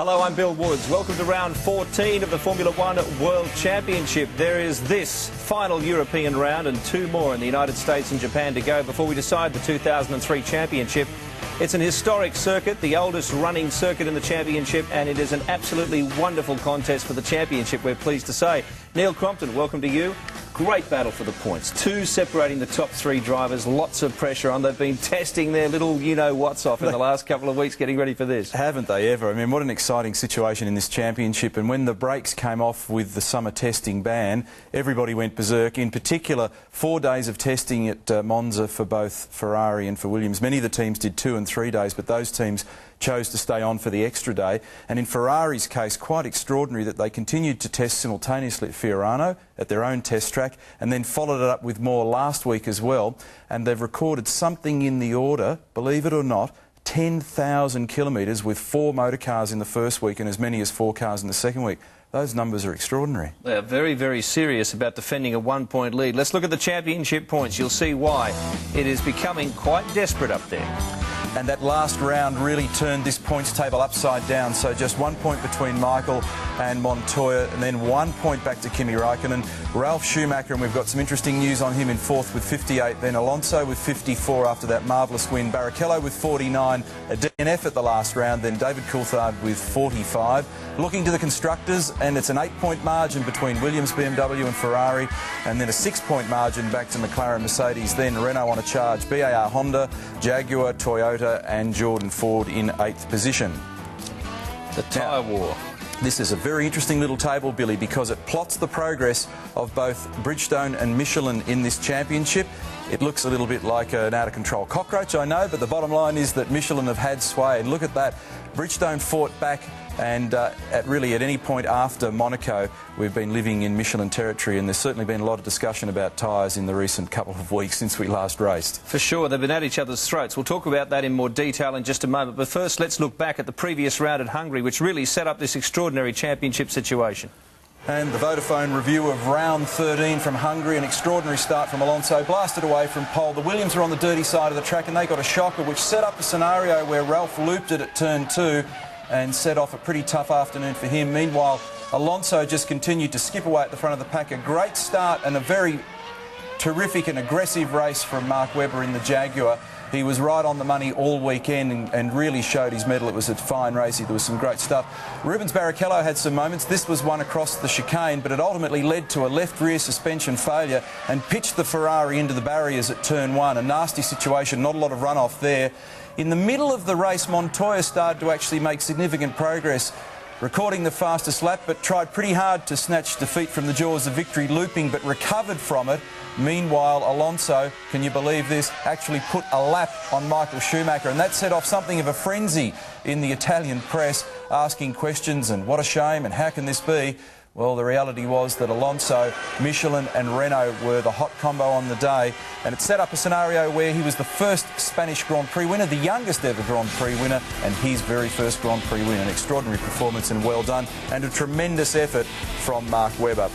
Hello, I'm Bill Woods. Welcome to round 14 of the Formula One World Championship. There is this final European round and two more in the United States and Japan to go before we decide the 2003 championship. It's an historic circuit, the oldest running circuit in the championship, and it is an absolutely wonderful contest for the championship, we're pleased to say. Neil Crompton, welcome to you. Great battle for the points. Two separating the top three drivers, lots of pressure on. They've been testing their little you-know-whats off in the last couple of weeks, getting ready for this. Haven't they ever? I mean, what an exciting situation in this championship. And when the brakes came off with the summer testing ban, everybody went berserk. In particular, 4 days of testing at Monza for both Ferrari and for Williams. Many of the teams did 2 and 3 days, but those teams chose to stay on for the extra day. And in Ferrari's case, quite extraordinary that they continued to test simultaneously at Fiorano at their own test track and then followed it up with more last week as well. And they've recorded something in the order, believe it or not, 10,000 kilometres with 4 motor cars in the first week and as many as 4 cars in the second week. Those numbers are extraordinary. They are very, very serious about defending a one-point lead. Let's look at the championship points. You'll see why. It is becoming quite desperate up there. And that last round really turned this points table upside down. So just 1 point between Michael and Montoya, and then 1 point back to Kimi Räikkönen. Ralf Schumacher, and we've got some interesting news on him, in fourth with 58. Then Alonso with 54 after that marvellous win. Barrichello with 49. A DNF at the last round. Then David Coulthard with 45. Looking to the constructors, and it's an 8-point margin between Williams, BMW and Ferrari, and then a 6-point margin back to McLaren, Mercedes, then Renault on a charge, BAR Honda, Jaguar, Toyota and Jordan Ford in 8th position. The tyre war. This is a very interesting little table, Billy, because it plots the progress of both Bridgestone and Michelin in this championship. It looks a little bit like an out-of-control cockroach, I know, but the bottom line is that Michelin have had sway. And look at that. Bridgestone fought back, and at any point after Monaco, we've been living in Michelin territory, and there's certainly been a lot of discussion about tyres in the recent couple of weeks since we last raced. For sure, they've been at each other's throats. We'll talk about that in more detail in just a moment, but first let's look back at the previous round at Hungary, which really set up this extraordinary championship situation. And the Vodafone review of round 13 from Hungary, an extraordinary start from Alonso, blasted away from pole. The Williams were on the dirty side of the track and they got a shocker, which set up a scenario where Ralf looped it at turn 2 and set off a pretty tough afternoon for him. Meanwhile, Alonso just continued to skip away at the front of the pack. A great start and a very terrific and aggressive race from Mark Webber in the Jaguar. He was right on the money all weekend and really showed his mettle. It was a fine race. There was some great stuff. Rubens Barrichello had some moments. This was one across the chicane, but it ultimately led to a left rear suspension failure and pitched the Ferrari into the barriers at turn 1. A nasty situation, not a lot of runoff there. In the middle of the race, Montoya started to actually make significant progress, recording the fastest lap, but tried pretty hard to snatch defeat from the jaws of victory, looping, but recovered from it. Meanwhile, Alonso, can you believe this, actually put a lap on Michael Schumacher, and that set off something of a frenzy in the Italian press, asking questions and what a shame and how can this be? Well, the reality was that Alonso, Michelin and Renault were the hot combo on the day, and it set up a scenario where he was the first Spanish Grand Prix winner, the youngest ever Grand Prix winner, and his very first Grand Prix win. An extraordinary performance and well done, and a tremendous effort from Mark Webber.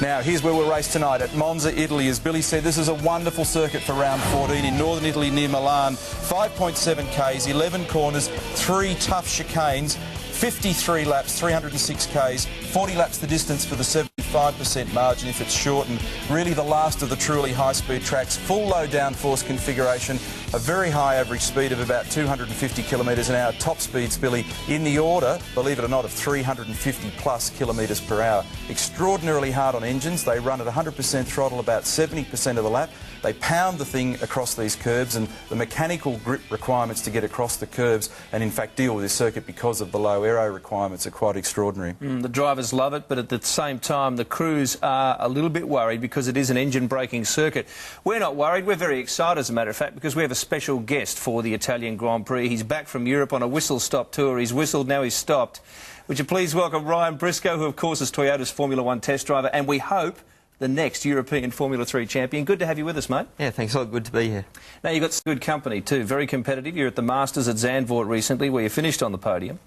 Now, here's where we'll race tonight at Monza, Italy. As Billy said, this is a wonderful circuit for round 14 in northern Italy near Milan. 5.7 Ks, 11 corners, 3 tough chicanes, 53 laps, 306 Ks, 40 laps the distance for the 75% margin if it's shortened. Really the last of the truly high-speed tracks. Full low downforce configuration, a very high average speed of about 250 kilometres an hour. Top speeds, Billy, in the order, believe it or not, of 350 plus kilometres per hour. Extraordinarily hard on engines. They run at 100% throttle about 70% of the lap. They pound the thing across these curves, and the mechanical grip requirements to get across the curves and in fact deal with this circuit because of the low aero requirements are quite extraordinary. The drivers love it, but at the same time the crews are a little bit worried because it is an engine braking circuit. We're not worried, we're very excited as a matter of fact, because we have a special guest for the Italian Grand Prix. He's back from Europe on a whistle-stop tour. He's whistled, now he's stopped. Would you please welcome Ryan Briscoe, who of course is Toyota's Formula One test driver, and we hope the next European Formula 3 champion. Good to have you with us, mate. Yeah, thanks a lot. Good to be here. Now, you've got some good company too, very competitive. You're at the Masters at Zandvoort recently, where you finished on the podium.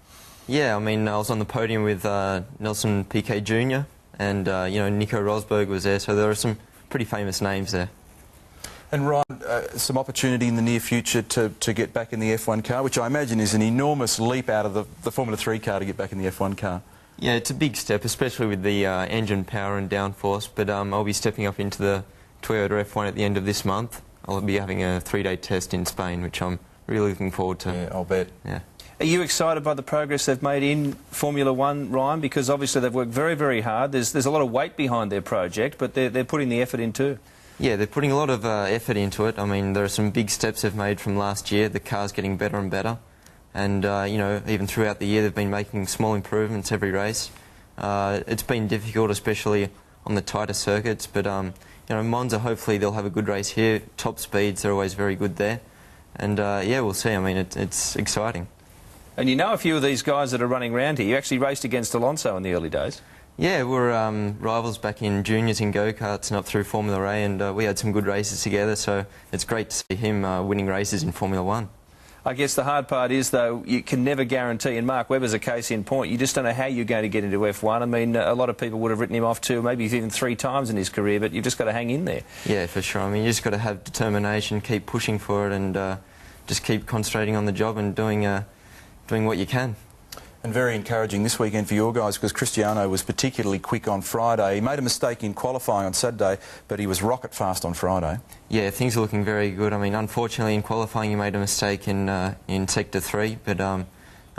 Yeah, I mean, I was on the podium with Nelson Piquet Jr. and, you know, Nico Rosberg was there, so there were some pretty famous names there. And Ryan, some opportunity in the near future to get back in the F1 car, which I imagine is an enormous leap out of the Formula 3 car to get back in the F1 car. Yeah, it's a big step, especially with the engine power and downforce, but I'll be stepping up into the Toyota F1 at the end of this month. I'll be having a 3-day test in Spain, which I'm really looking forward to. Yeah, I'll bet. Yeah. Are you excited by the progress they've made in Formula 1, Ryan? Because obviously they've worked very, very hard. There's a lot of weight behind their project, but they're putting the effort in too. Yeah, they're putting a lot of effort into it. I mean, there are some big steps they've made from last year. The car's getting better and better. And, you know, even throughout the year, they've been making small improvements every race. It's been difficult, especially on the tighter circuits, but, you know, Monza, hopefully they'll have a good race here. Top speeds, they're always very good there. And, yeah, we'll see. I mean, it's exciting. And you know a few of these guys that are running around here. You actually raced against Alonso in the early days. Yeah, we were rivals back in juniors in go-karts and up through Formula A, and we had some good races together, so it's great to see him winning races in Formula 1. I guess the hard part is, though, you can never guarantee, and Mark Webber's a case in point, you just don't know how you're going to get into F1. I mean, a lot of people would have written him off too, maybe even 3 times in his career, but you've just got to hang in there. Yeah, for sure. I mean, you just got to have determination, keep pushing for it, and just keep concentrating on the job and doing what you can. And very encouraging this weekend for your guys, because Cristiano was particularly quick on Friday. He made a mistake in qualifying on Saturday, but he was rocket fast on Friday. Yeah, things are looking very good. I mean, unfortunately in qualifying he made a mistake in Sector 3, but no,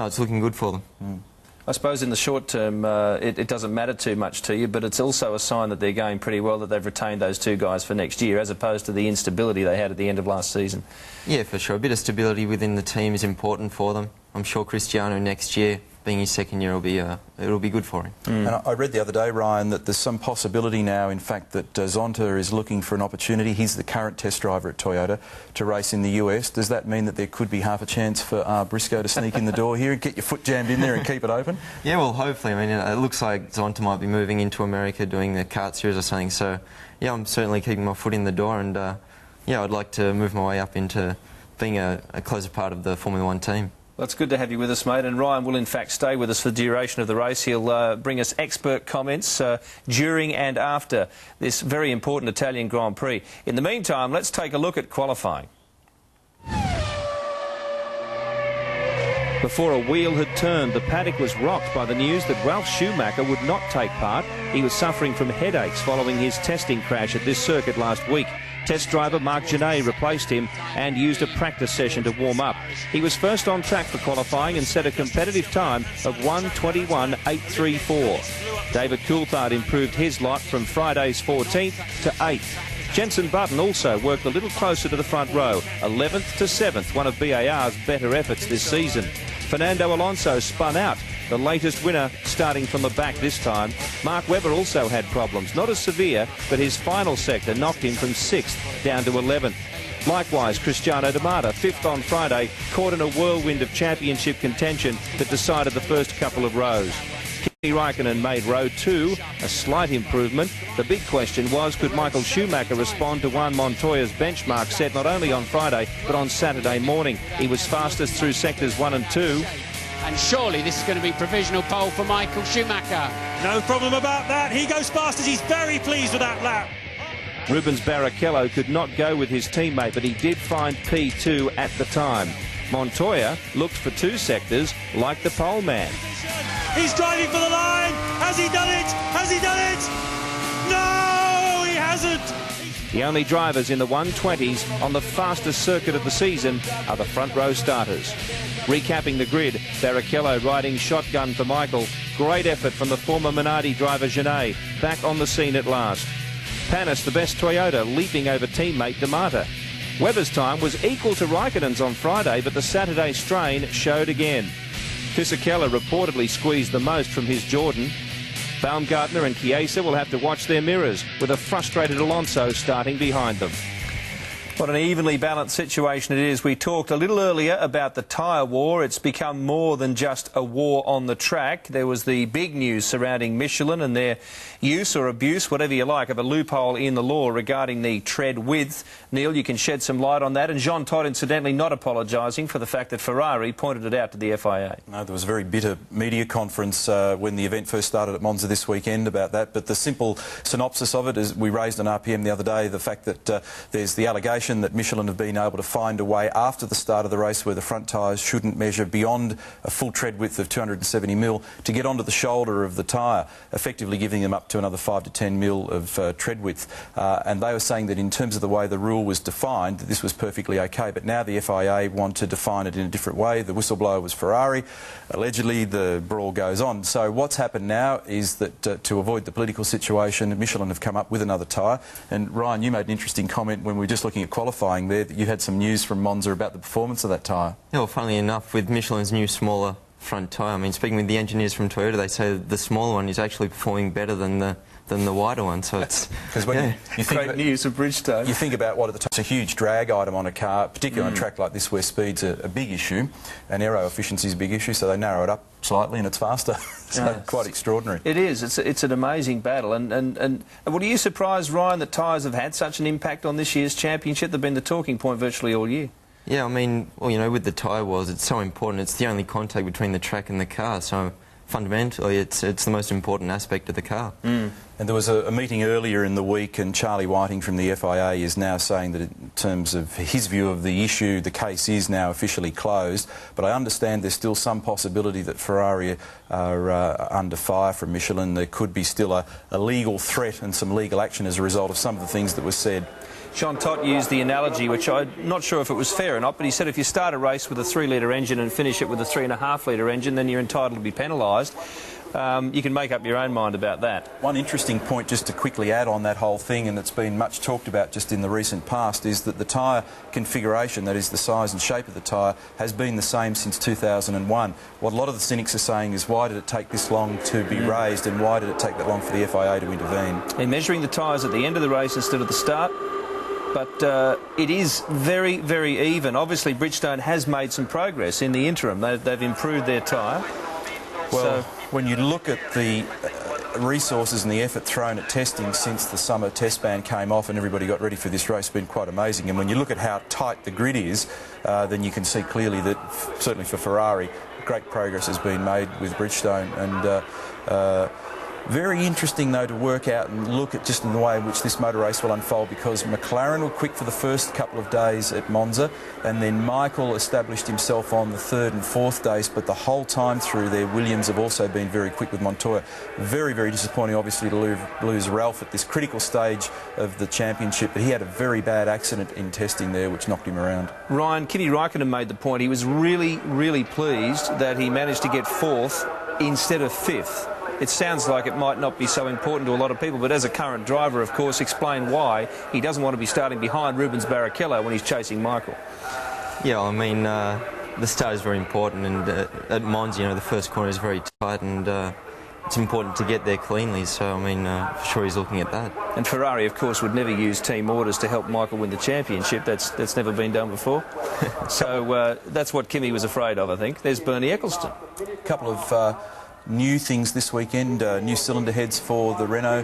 it's looking good for them. Mm. I suppose in the short term it doesn't matter too much to you, but it's also a sign that they're going pretty well, that they've retained those 2 guys for next year, as opposed to the instability they had at the end of last season. Yeah, for sure. A bit of stability within the team is important for them. I'm sure Cristiano next year, being his second year, it'll be good for him. Mm. And I read the other day, Ryan, that there's some possibility now, in fact, that Zonta is looking for an opportunity. He's the current test driver at Toyota, to race in the US. Does that mean that there could be half a chance for Briscoe to sneak in the door here and get your foot jammed in there and keep it open? Yeah, well, hopefully. I mean, it looks like Zonta might be moving into America doing the kart series or something. So, yeah, I'm certainly keeping my foot in the door, and yeah, I'd like to move my way up into being a closer part of the Formula 1 team. Well, it's good to have you with us, mate, and Ryan will in fact stay with us for the duration of the race. He'll bring us expert comments during and after this very important Italian Grand Prix. In the meantime, let's take a look at qualifying. Before a wheel had turned, the paddock was rocked by the news that Ralf Schumacher would not take part. He was suffering from headaches following his testing crash at this circuit last week. Test driver Marc Genet replaced him and used a practice session to warm up. He was first on track for qualifying and set a competitive time of 1:21.834. David Coulthard improved his lot from Friday's 14th to 8th. Jenson Button also worked a little closer to the front row, 11th to 7th, one of BAR's better efforts this season. Fernando Alonso spun out, the latest winner starting from the back this time. Mark Webber also had problems, not as severe, but his final sector knocked him from 6th down to 11th. Likewise, Cristiano Damata, 5th on Friday, caught in a whirlwind of championship contention that decided the first couple of rows. Kimi Raikkonen made row 2, a slight improvement. The big question was, could Michael Schumacher respond to Juan Montoya's benchmark set not only on Friday but on Saturday morning? He was fastest through sectors 1 and 2. And surely this is going to be provisional pole for Michael Schumacher. No problem about that. He goes fastest. He's very pleased with that lap. Rubens Barrichello could not go with his teammate, but he did find P2 at the time. Montoya looked for 2 sectors like the pole man. He's driving for the line. Has he done it? Has he done it? No, he hasn't. The only drivers in the 120s on the fastest circuit of the season are the front row starters. Recapping the grid, Barrichello riding shotgun for Michael. Great effort from the former Minardi driver Genet, back on the scene at last. Panis, the best Toyota, leaping over teammate Damata. Webber's time was equal to Raikkonen's on Friday, but the Saturday strain showed again. Fisichella reportedly squeezed the most from his Jordan. Baumgartner and Chiesa will have to watch their mirrors, with a frustrated Alonso starting behind them. What an evenly balanced situation it is. We talked a little earlier about the tyre war. It's become more than just a war on the track. There was the big news surrounding Michelin and their use or abuse, whatever you like, of a loophole in the law regarding the tread width. Neil, you can shed some light on that. And Jean Todt, incidentally, not apologising for the fact that Ferrari pointed it out to the FIA. No, there was a very bitter media conference when the event first started at Monza this weekend about that. But the simple synopsis of it is we raised on RPM the other day the fact that there's the allegation that Michelin have been able to find a way after the start of the race where the front tyres shouldn't measure beyond a full tread width of 270 mil to get onto the shoulder of the tyre, effectively giving them up to another 5 to 10 mil of tread width. And they were saying that in terms of the way the rule was defined, that this was perfectly okay. But now the FIA want to define it in a different way. The whistleblower was Ferrari. Allegedly, the brawl goes on. So what's happened now is that to avoid the political situation, Michelin have come up with another tyre. And Ryan, you made an interesting comment when we were just looking at qualifying there, that you had some news from Monza about the performance of that tyre. Yeah, well, funnily enough, with Michelin's new smaller front tyre, I mean, speaking with the engineers from Toyota, they say the smaller one is actually performing better than the wider one. So it's because when you think great news for Bridgestone. You think about what at the time, it's a huge drag item on a car, particularly on a track like this where speed's a big issue and aero efficiency is a big issue, so they narrow it up slightly and it's faster. So quite extraordinary. It is. It's an amazing battle. And well, are you surprised, Ryan, that tyres have had such an impact on this year's championship? They've been the talking point virtually all year. Yeah, I mean, well, you know, with the tyre wars, it's so important. It's the only contact between the track and the car, so fundamentally it's the most important aspect of the car. And there was a meeting earlier in the week, and Charlie Whiting from the FIA is now saying that in terms of his view of the issue, the case is now officially closed. But I understand there's still some possibility that Ferrari are under fire from Michelin. There could be still a legal threat and some legal action as a result of some of the things that were said. Jean Todt used the analogy, which I'm not sure if it was fair or not, but he said if you start a race with a 3-litre engine and finish it with a 3.5-litre engine, then you're entitled to be penalised. You can make up your own mind about that. One interesting point just to quickly add on that whole thing, and it's been much talked about just in the recent past, is that the tyre configuration, that is the size and shape of the tyre, has been the same since 2001. What a lot of the cynics are saying is why did it take this long to be raised, and why did it take that long for the FIA to intervene? In measuring the tyres at the end of the race instead of the start, but it is very, very even. Obviously, Bridgestone has made some progress in the interim. They've improved their tyre. Well, when you look at the resources and the effort thrown at testing since the summer test ban came off and everybody got ready for this race, it's been quite amazing. And when you look at how tight the grid is, then you can see clearly that, certainly for Ferrari, great progress has been made with Bridgestone. And very interesting, though, to work out and look at just in the way in which this motor race will unfold, because McLaren were quick for the first couple of days at Monza, and then Michael established himself on the third and fourth days, but the whole time through there, Williams have also been very quick with Montoya. Very, very disappointing, obviously, to lose Ralph at this critical stage of the championship, but he had a very bad accident in testing there, which knocked him around. Ryan, Kimi Räikkönen made the point. He was really, really pleased that he managed to get fourth instead of fifth. It sounds like it might not be so important to a lot of people, but as a current driver, of course, explain why he doesn't want to be starting behind Rubens Barrichello when he's chasing Michael. Yeah, I mean, the start is very important, and at Monza, you know, the first corner is very tight, and it's important to get there cleanly, so, I mean, for sure he's looking at that. And Ferrari, of course, would never use team orders to help Michael win the championship. That's never been done before. So that's what Kimi was afraid of, I think. There's Bernie Ecclestone. A couple of new things this weekend, new cylinder heads for the Renault,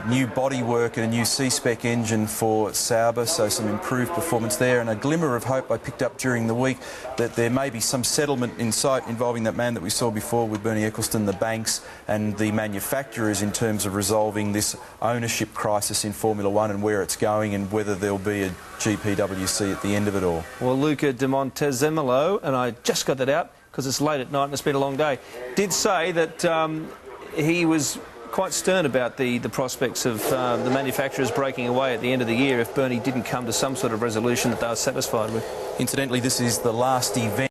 new bodywork and a new C-spec engine for Sauber, so some improved performance there, and a glimmer of hope I picked up during the week that there may be some settlement in sight involving that man that we saw before with Bernie Ecclestone, the banks and the manufacturers, in terms of resolving this ownership crisis in Formula One and where it's going and whether there'll be a GPWC at the end of it all. Well, Luca de Montezemolo, and I just got that out because it's late at night and it's been a long day, did say that he was quite stern about the prospects of the manufacturers breaking away at the end of the year if Bernie didn't come to some sort of resolution that they were satisfied with. Incidentally, this is the last event